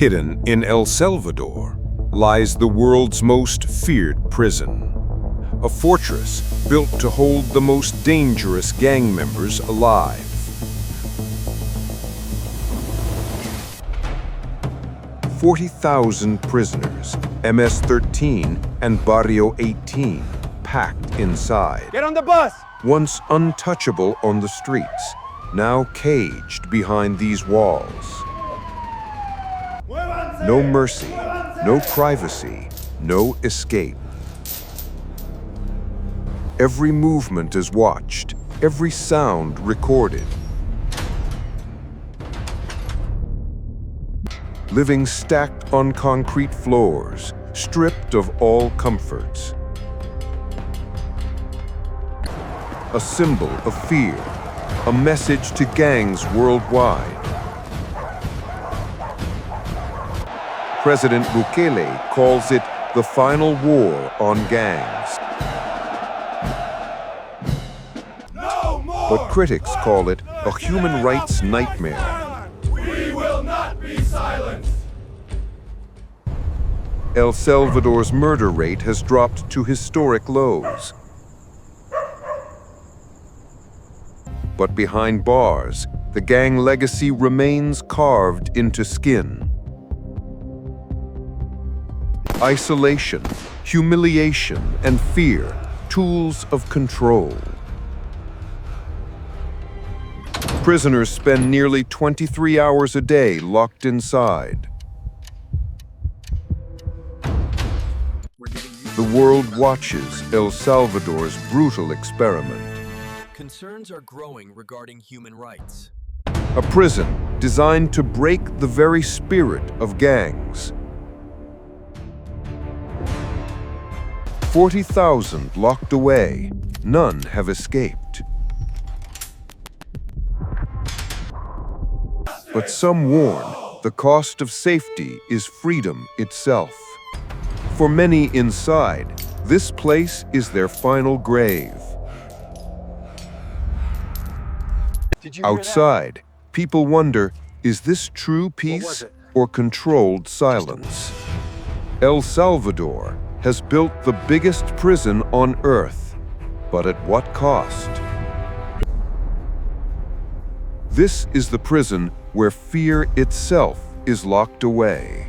Hidden in El Salvador lies the world's most feared prison, a fortress built to hold the most dangerous gang members alive. 40,000 prisoners, MS-13 and Barrio 18, packed inside. Get on the bus! Once untouchable on the streets, now caged behind these walls. No mercy, no privacy, no escape. Every movement is watched, every sound recorded. Living stacked on concrete floors, stripped of all comforts. A symbol of fear, a message to gangs worldwide. President Bukele calls it the final war on gangs. No more! But critics call it a human rights nightmare. We will not be silenced! El Salvador's murder rate has dropped to historic lows. But behind bars, the gang legacy remains carved into skin. Isolation, humiliation, and fear, tools of control. Prisoners spend nearly 23 hours a day locked inside. The world watches El Salvador's brutal experiment. Concerns are growing regarding human rights. A prison designed to break the very spirit of gangs. 40,000 locked away, none have escaped. But some warn the cost of safety is freedom itself. For many inside, this place is their final grave. Outside, people wonder, is this true peace or controlled silence? El Salvador has built the biggest prison on earth, but at what cost? This is the prison where fear itself is locked away.